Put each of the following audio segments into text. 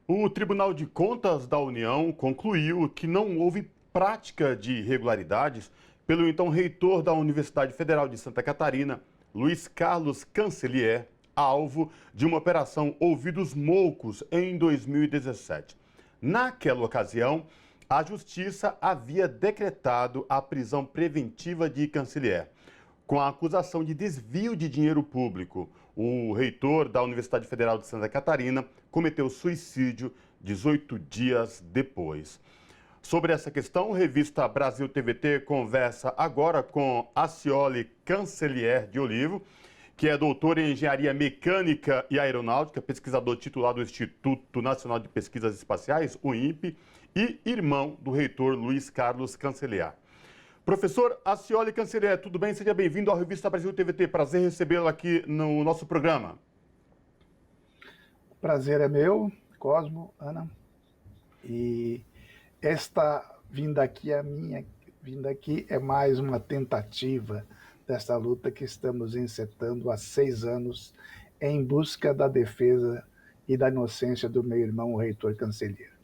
O Tribunal de Contas da União concluiu que não houve prática de irregularidades pelo então reitor da Universidade Federal de Santa Catarina, Luiz Carlos Cancellier, alvo de uma operação Ouvidos Moucos em 2017. Naquela ocasião, a Justiça havia decretado a prisão preventiva de Cancellier, com a acusação de desvio de dinheiro público. O reitor da Universidade Federal de Santa Catarina cometeu suicídio 18 dias depois. Sobre essa questão, a revista Brasil TVT conversa agora com Acioli Cancellier de Olivo, que é doutor em Engenharia Mecânica e Aeronáutica, pesquisador titular do Instituto Nacional de Pesquisas Espaciais, o INPE, e irmão do reitor Luiz Carlos Cancellier. Professor Acioli Cancellier, tudo bem? Seja bem-vindo à revista Brasil TVT. Prazer recebê-lo aqui no nosso programa. O prazer é meu, Cosmo, Ana. E esta vinda aqui, a minha vinda aqui, é mais uma tentativa desta luta que estamos encetando há 6 anos em busca da defesa e da inocência do meu irmão, o reitor Cancellier.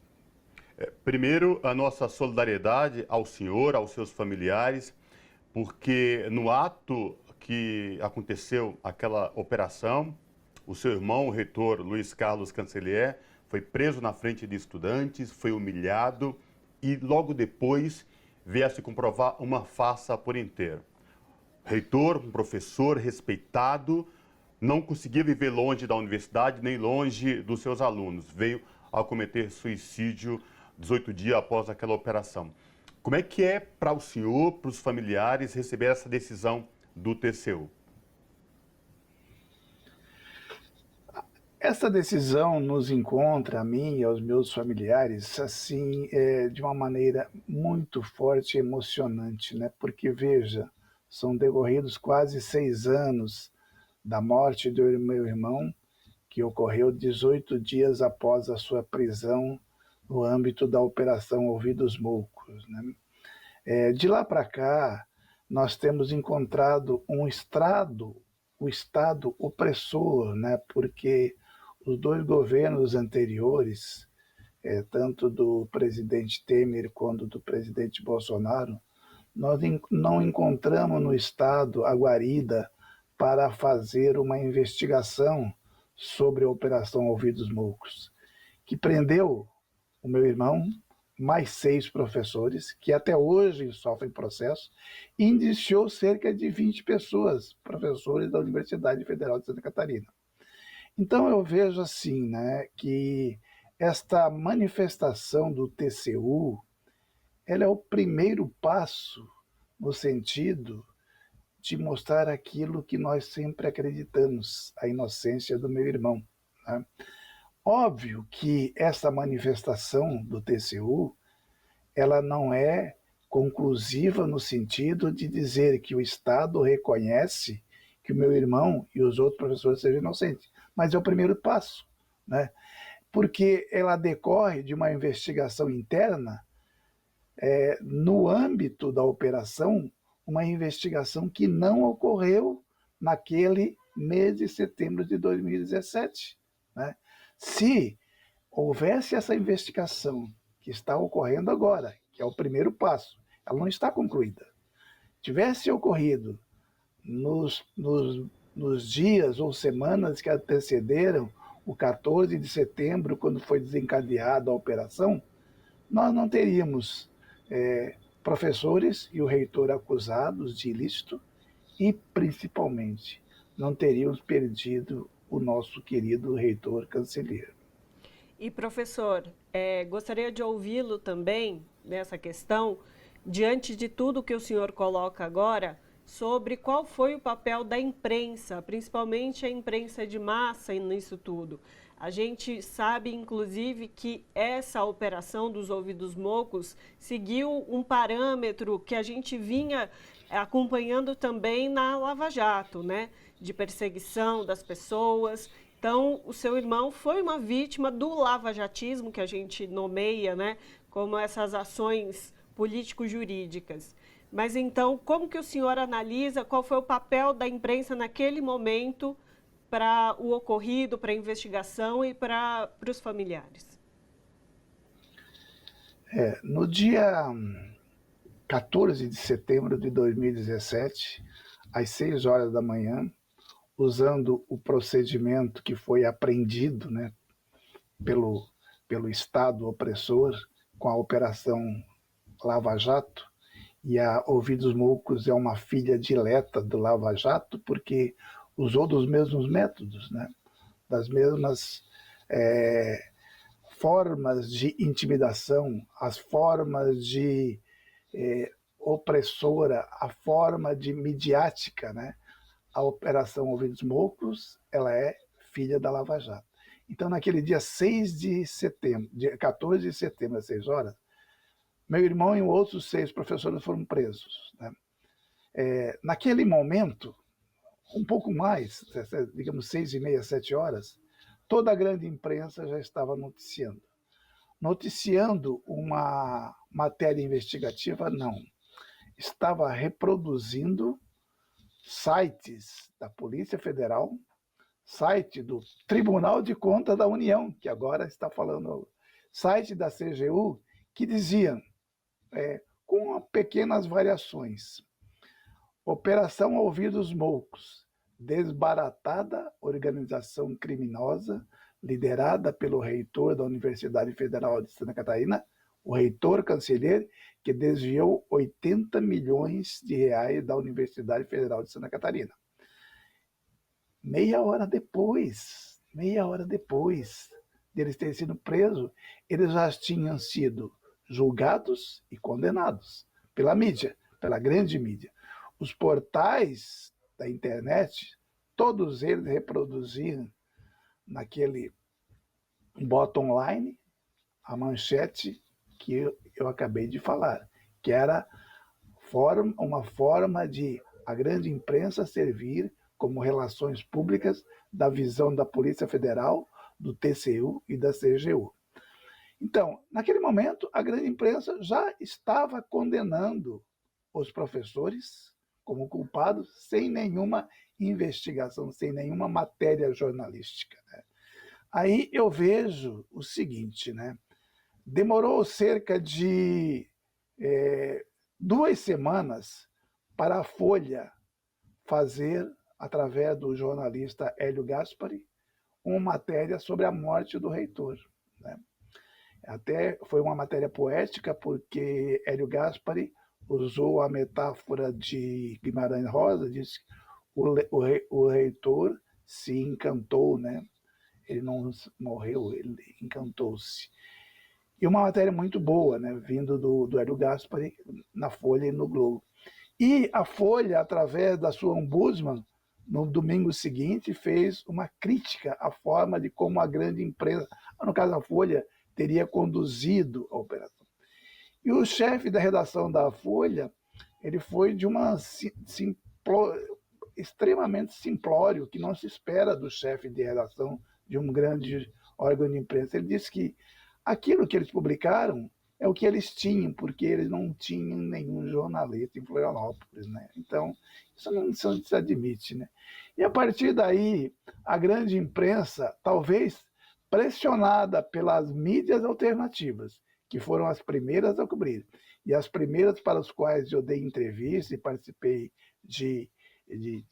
Primeiro, a nossa solidariedade ao senhor, aos seus familiares, porque no ato que aconteceu aquela operação, o seu irmão, o reitor Luiz Carlos Cancellier, foi preso na frente de estudantes, foi humilhado e logo depois veio a se comprovar uma farsa por inteiro. Reitor, um professor respeitado, não conseguia viver longe da universidade nem longe dos seus alunos. Veio a cometer suicídio 18 dias após aquela operação. Como é que é para o senhor, para os familiares, receber essa decisão do TCU? Essa decisão nos encontra, a mim e aos meus familiares, assim, de uma maneira muito forte e emocionante, né? Porque, veja, são decorridos quase 6 anos da morte do meu irmão, que ocorreu 18 dias após a sua prisão no âmbito da Operação Ouvidos Moucos, né? De lá para cá, nós temos encontrado o Estado opressor, né? Porque os 2 governos anteriores, tanto do presidente Temer quanto do presidente Bolsonaro, nós não encontramos no Estado a guarida para fazer uma investigação sobre a Operação Ouvidos Moucos, que prendeu o meu irmão, mais 6 professores, que até hoje sofrem processo, e indiciou cerca de 20 pessoas, professores da Universidade Federal de Santa Catarina. Então eu vejo assim, né, que esta manifestação do TCU, ela é o primeiro passo no sentido de mostrar aquilo que nós sempre acreditamos, a inocência do meu irmão, né? Óbvio que essa manifestação do TCU, ela não é conclusiva no sentido de dizer que o Estado reconhece que o meu irmão e os outros professores sejam inocentes, mas é o primeiro passo, né? Porque ela decorre de uma investigação interna, no âmbito da operação, uma investigação que não ocorreu naquele mês de setembro de 2017, né? Se houvesse essa investigação que está ocorrendo agora, que é o primeiro passo, ela não está concluída, tivesse ocorrido nos dias ou semanas que antecederam o 14 de setembro, quando foi desencadeada a operação, nós não teríamos professores e o reitor acusados de ilícito e, principalmente, não teríamos perdido o nosso querido reitor Cancellier. E, professor, gostaria de ouvi-lo também nessa questão, diante de tudo que o senhor coloca agora, sobre qual foi o papel da imprensa, principalmente a imprensa de massa nisso tudo. A gente sabe, inclusive, que essa operação dos ouvidos moucos seguiu um parâmetro que a gente vinha acompanhando também na Lava Jato, né? De perseguição das pessoas. Então, o seu irmão foi uma vítima do lavajatismo, que a gente nomeia, né? Como essas ações político-jurídicas. Mas então, como que o senhor analisa qual foi o papel da imprensa naquele momento para o ocorrido, para a investigação e para os familiares? No dia 14 de setembro de 2017, às 6 horas da manhã, usando o procedimento que foi aprendido, né, pelo Estado opressor com a Operação Lava Jato, e a Ouvidos Moucos é uma filha dileta do Lava Jato porque usou dos mesmos métodos, né, das mesmas formas de intimidação, as formas de opressora, a forma de midiática, né? A Operação Ouvidos Moucos, ela é filha da Lava Jato. Então, naquele dia 6 de setembro, dia 14 de setembro, às 6 horas, meu irmão e outros 6 professores foram presos, né? Naquele momento, um pouco mais, digamos 6h30, 7 horas, toda a grande imprensa já estava noticiando uma matéria investigativa, não. Estava reproduzindo sites da Polícia Federal, site do Tribunal de Contas da União, que agora está falando, site da CGU, que diziam, com pequenas variações, Operação Ouvidos Moucos, desbaratada organização criminosa liderada pelo reitor da Universidade Federal de Santa Catarina, o reitor canceler, que desviou 80 milhões de reais da Universidade Federal de Santa Catarina. Meia hora depois deles terem sido presos, eles já tinham sido julgados e condenados pela mídia, pela grande mídia. Os portais da internet, todos eles reproduziam naquele bottom line a manchete que eu acabei de falar, que era uma forma de a grande imprensa servir como relações públicas da visão da Polícia Federal, do TCU e da CGU. Então, naquele momento, a grande imprensa já estava condenando os professores como culpados sem nenhuma investigação, sem nenhuma matéria jornalística, né? Aí eu vejo o seguinte, né? Demorou cerca de 2 semanas para a Folha fazer, através do jornalista Hélio Gaspari, uma matéria sobre a morte do reitor, né? Até foi uma matéria poética, porque Hélio Gaspari usou a metáfora de Guimarães Rosa, disse que o reitor se encantou, né? Ele não morreu, ele encantou-se. E uma matéria muito boa, né, vindo do Hélio Gaspari na Folha e no Globo. E a Folha, através da sua ombudsman, no domingo seguinte, fez uma crítica à forma de como a grande empresa, no caso a Folha, teria conduzido a operação. E o chefe da redação da Folha, ele foi de uma extremamente simplório, que não se espera do chefe de redação de um grande órgão de imprensa. Ele disse que aquilo que eles publicaram é o que eles tinham, porque eles não tinham nenhum jornalista em Florianópolis, né? Então, isso não se admite, né? E a partir daí, a grande imprensa, talvez pressionada pelas mídias alternativas, que foram as primeiras a cobrir, e as primeiras para as quais eu dei entrevista e participei de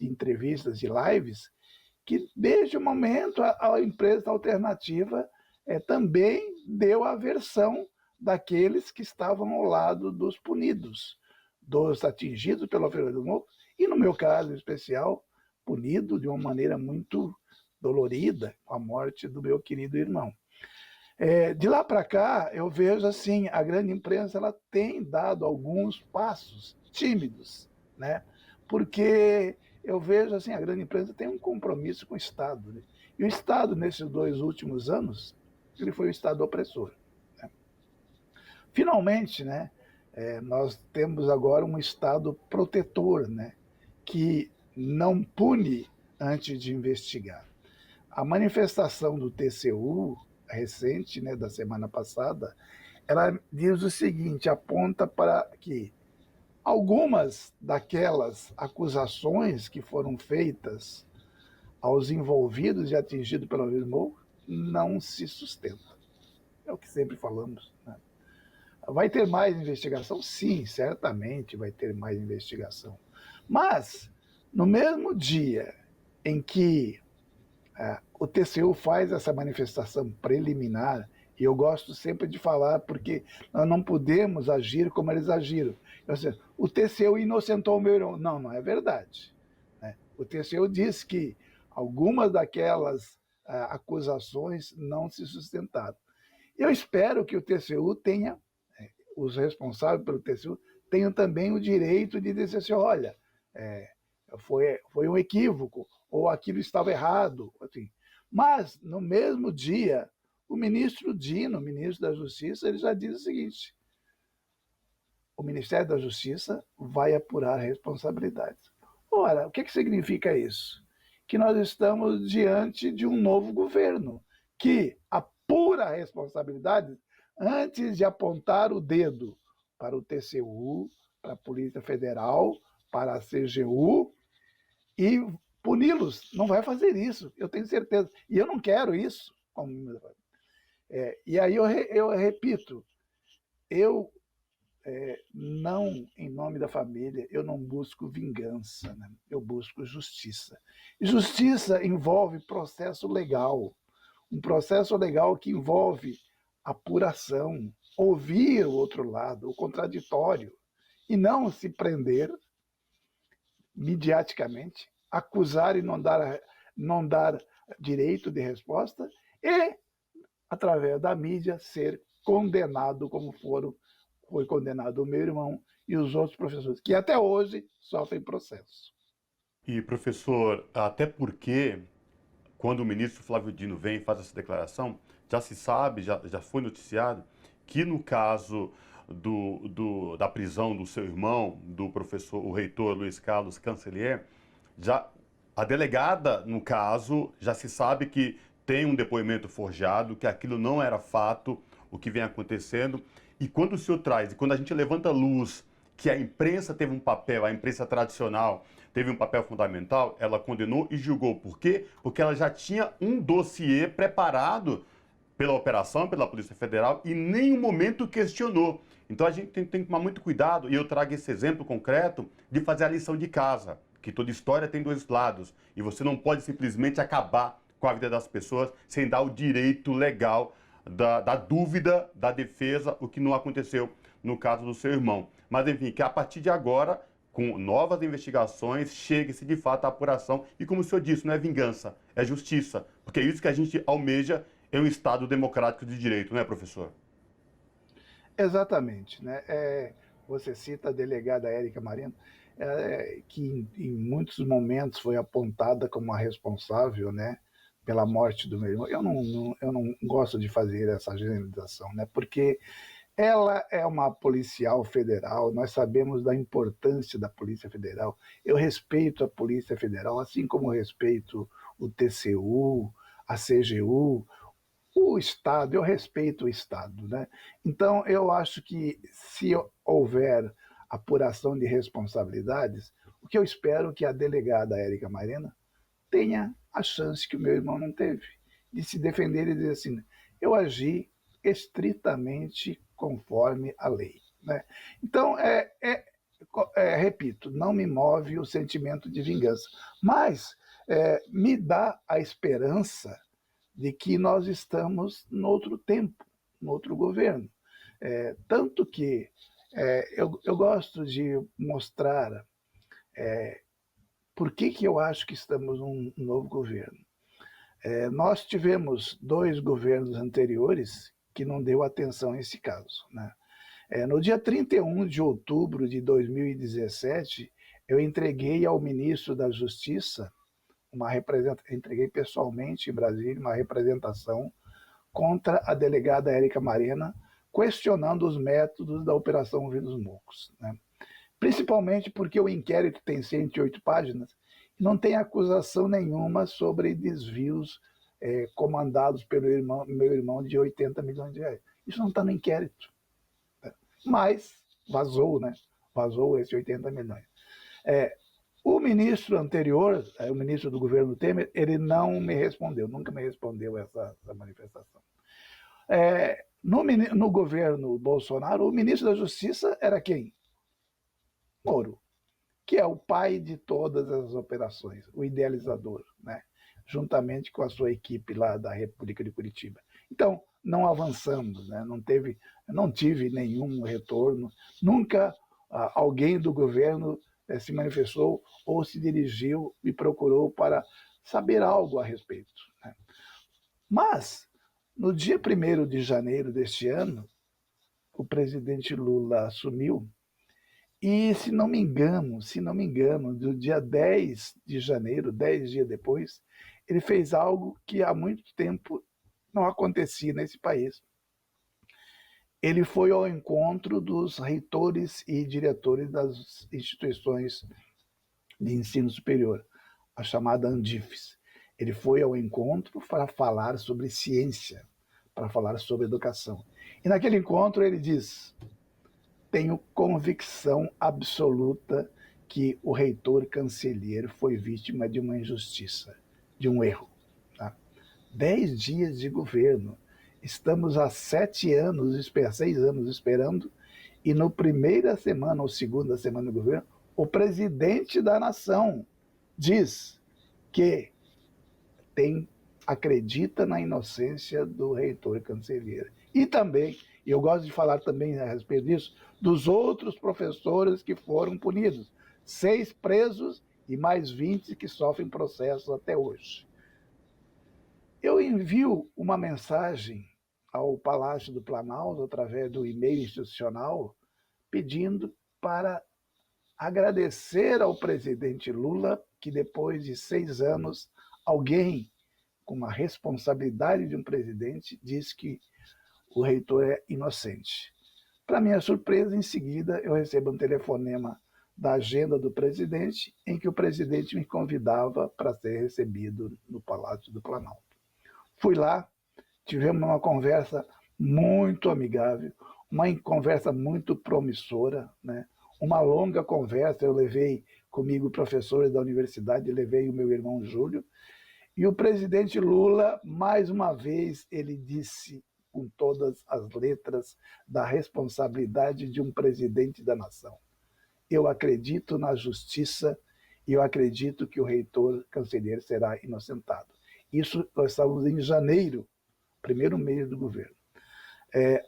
entrevistas, de lives, que desde o momento a imprensa alternativa também deu a versão daqueles que estavam ao lado dos punidos, dos atingidos pela Feira do Morro, e no meu caso especial, punido de uma maneira muito dolorida com a morte do meu querido irmão. De lá para cá, eu vejo assim, a grande imprensa ela tem dado alguns passos tímidos, né? Porque eu vejo assim, a grande imprensa tem um compromisso com o Estado, né? E o Estado, nesses 2 últimos anos, ele foi o Estado opressor, né? Finalmente, né, nós temos agora um Estado protetor, né, que não pune antes de investigar. A manifestação do TCU, recente, né, da semana passada, ela diz o seguinte, aponta para que algumas daquelas acusações que foram feitas aos envolvidos e atingidos pelo Morro não se sustentam. É o que sempre falamos, né? Vai ter mais investigação? Sim, certamente vai ter mais investigação. Mas, no mesmo dia em que o TCU faz essa manifestação preliminar, e eu gosto sempre de falar porque nós não podemos agir como eles agiram. O TCU inocentou o meu irmão. Não, não é verdade. Né? O TCU disse que algumas daquelas acusações não se sustentaram. Eu espero que o TCU tenha, os responsáveis pelo TCU, tenham também o direito de dizer assim, olha, foi um equívoco, ou aquilo estava errado. Assim. Mas, no mesmo dia, o ministro Dino, ministro da Justiça, ele já diz o seguinte, o Ministério da Justiça vai apurar responsabilidades. Ora, o que significa isso? Que nós estamos diante de um novo governo, que apura responsabilidades antes de apontar o dedo para o TCU, para a Polícia Federal, para a CGU, e puni-los. Não vai fazer isso, eu tenho certeza. E eu não quero isso. E aí eu repito, eu não, em nome da família, eu não busco vingança, né? Eu busco justiça. E justiça envolve processo legal, um processo legal que envolve apuração, ouvir o outro lado, o contraditório, e não se prender mediaticamente, acusar e não dar direito de resposta e, através da mídia, ser condenado como foi condenado o meu irmão e os outros professores, que até hoje sofrem processo. E, professor, até porque, quando o ministro Flávio Dino vem e faz essa declaração, já se sabe, já foi noticiado, que no caso da prisão do seu irmão, do professor, o reitor Luiz Carlos Cancellier, a delegada, no caso, já se sabe que tem um depoimento forjado, que aquilo não era fato, o que vem acontecendo. E quando o senhor traz, e quando a gente levanta a luz que a imprensa teve um papel, a imprensa tradicional teve um papel fundamental, ela condenou e julgou. Por quê? Porque ela já tinha um dossiê preparado pela operação, pela Polícia Federal, e em nenhum momento questionou. Então a gente tem que tomar muito cuidado, e eu trago esse exemplo concreto de fazer a lição de casa, que toda história tem dois lados, e você não pode simplesmente acabar com a vida das pessoas sem dar o direito legal da dúvida, da defesa, o que não aconteceu no caso do seu irmão. Mas enfim, que a partir de agora, com novas investigações, chegue-se de fato à apuração, e como o senhor disse, não é vingança, é justiça, porque é isso que a gente almeja em um Estado democrático de direito, não é, professor? Exatamente. Né? Você cita a delegada Érica Marino, que em muitos momentos foi apontada como a responsável, né, pela morte do meu irmão. Eu não gosto de fazer essa generalização, né, porque ela é uma policial federal, nós sabemos da importância da Polícia Federal. Eu respeito a Polícia Federal, assim como respeito o TCU, a CGU, o Estado, eu respeito o Estado. Né? Então, eu acho que se houver apuração de responsabilidades, o que eu espero é que a delegada Érica Marina tenha a chance que o meu irmão não teve, de se defender e dizer assim, eu agi estritamente conforme a lei. Né? Então, repito, não me move o sentimento de vingança, mas me dá a esperança de que nós estamos no outro tempo, no outro governo. Tanto que eu gosto de mostrar por que eu acho que estamos num novo governo. Nós tivemos 2 governos anteriores que não deu atenção a esse caso. Né? No dia 31 de outubro de 2017, eu entreguei ao ministro da Justiça entreguei pessoalmente em Brasília uma representação contra a delegada Érica Marina, questionando os métodos da Operação Ouvir dos Mocos. Né? Principalmente porque o inquérito tem 108 páginas e não tem acusação nenhuma sobre desvios comandados pelo meu irmão de 80 milhões de reais. Isso não está no inquérito. Né? Mas vazou, né? Vazou esse 80 milhões. O ministro anterior, o ministro do governo Temer, ele não me respondeu, nunca me respondeu essa manifestação. No governo Bolsonaro, o ministro da Justiça era quem? Moro, que é o pai de todas as operações, o idealizador, né? Juntamente com a sua equipe lá da República de Curitiba. Então, não avançamos, né? Não tive nenhum retorno, nunca alguém do governo se manifestou ou se dirigiu e procurou para saber algo a respeito, né? Mas, no dia 1º de janeiro deste ano, o presidente Lula assumiu e, se não me engano, do dia 10 de janeiro, 10 dias depois, ele fez algo que há muito tempo não acontecia nesse país. Ele foi ao encontro dos reitores e diretores das instituições de ensino superior, a chamada Andifes. Ele foi ao encontro para falar sobre ciência, para falar sobre educação. E naquele encontro ele diz: tenho convicção absoluta que o reitor Cancellier foi vítima de uma injustiça, de um erro. Tá? 10 dias de governo. Estamos há 6 anos esperando, e no primeira semana ou segunda semana do governo, o presidente da nação diz que acredita na inocência do reitor Cancellier. E também, e eu gosto de falar também a respeito disso, dos outros professores que foram punidos. 6 presos e mais 20 que sofrem processos até hoje. Eu envio uma mensagem ao Palácio do Planalto, através do e-mail institucional, pedindo para agradecer ao presidente Lula que, depois de 6 anos, alguém com a responsabilidade de um presidente diz que o reitor é inocente. Para minha surpresa, em seguida, eu recebo um telefonema da agenda do presidente, em que o presidente me convidava para ser recebido no Palácio do Planalto. Fui lá, tivemos uma conversa muito amigável, uma conversa muito promissora, né? Uma longa conversa. Eu levei comigo professores da universidade, levei o meu irmão Júlio, e o presidente Lula, mais uma vez, ele disse com todas as letras da responsabilidade de um presidente da nação: eu acredito na justiça e eu acredito que o reitor Cancellier será inocentado. Isso nós estávamos em janeiro, primeiro mês do governo.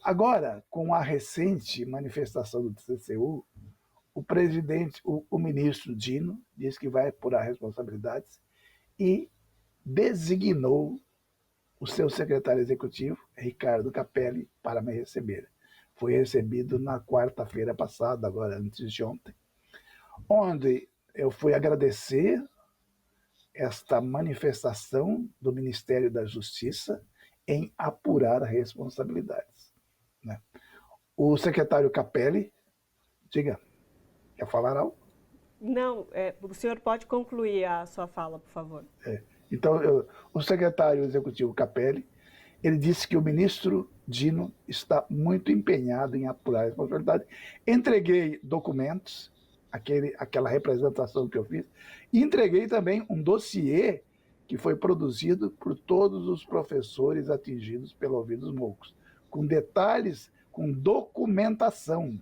Agora, com a recente manifestação do TCU, o ministro Dino disse que vai apurar responsabilidades e designou o seu secretário executivo, Ricardo Capelli, para me receber. Foi recebido na quarta-feira passada, agora antes de ontem, onde eu fui agradecer esta manifestação do Ministério da Justiça em apurar responsabilidades, né? O secretário Capelli, diga, quer falar algo? Não, o senhor pode concluir a sua fala, por favor. Então, o secretário executivo Capelli, ele disse que o ministro Dino está muito empenhado em apurar a responsabilidade. Entreguei documentos, aquela representação que eu fiz, e entreguei também um dossiê que foi produzido por todos os professores atingidos pelo ouvido dos mocos, com detalhes, com documentação,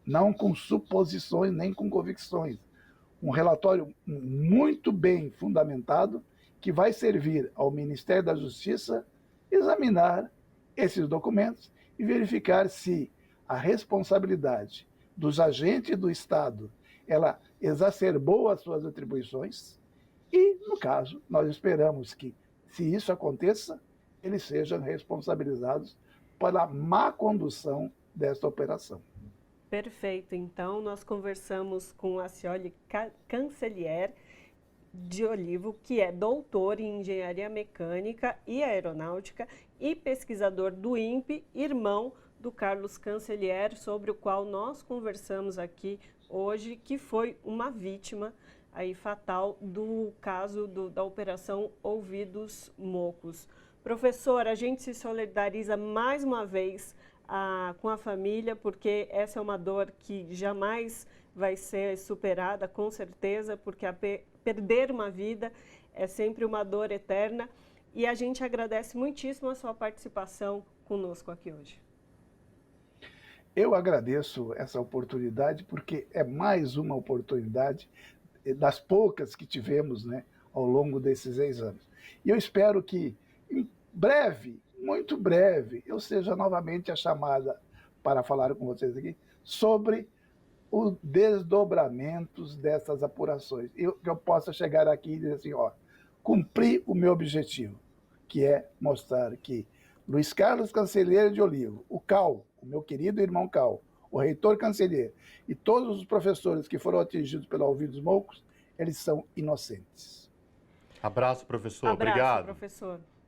não com suposições nem com convicções. Um relatório muito bem fundamentado, que vai servir ao Ministério da Justiça examinar esses documentos e verificar se a responsabilidade dos agentes do Estado ela exacerbou as suas atribuições e, no caso, nós esperamos que, se isso aconteça, eles sejam responsabilizados pela má condução desta operação. Perfeito. Então, nós conversamos com a Acioli Cancellier de Olivo, que é doutor em Engenharia Mecânica e Aeronáutica e pesquisador do INPE, irmão do Carlos Cancellier, sobre o qual nós conversamos aqui hoje, que foi uma vítima aí fatal do caso da Operação Ouvidos Mocos. Professor, a gente se solidariza mais uma vez com a família, porque essa é uma dor que jamais vai ser superada, com certeza, porque perder uma vida é sempre uma dor eterna. e a gente agradece muitíssimo a sua participação conosco aqui hoje. Eu agradeço essa oportunidade, porque é mais uma oportunidade das poucas que tivemos, né, ao longo desses 6 anos. E eu espero que, em breve, muito breve, eu seja novamente a chamada para falar com vocês aqui sobre os desdobramentos dessas apurações. Que eu possa chegar aqui e dizer assim, ó, cumpri o meu objetivo, que é mostrar que Luiz Carlos Cancelheiro de Olivo, o Cal, o meu querido irmão Cal, o reitor Cancelheiro e todos os professores que foram atingidos pelo Alvir dos Moucos, eles são inocentes. Abraço, professor. Abraço, Obrigado. professor.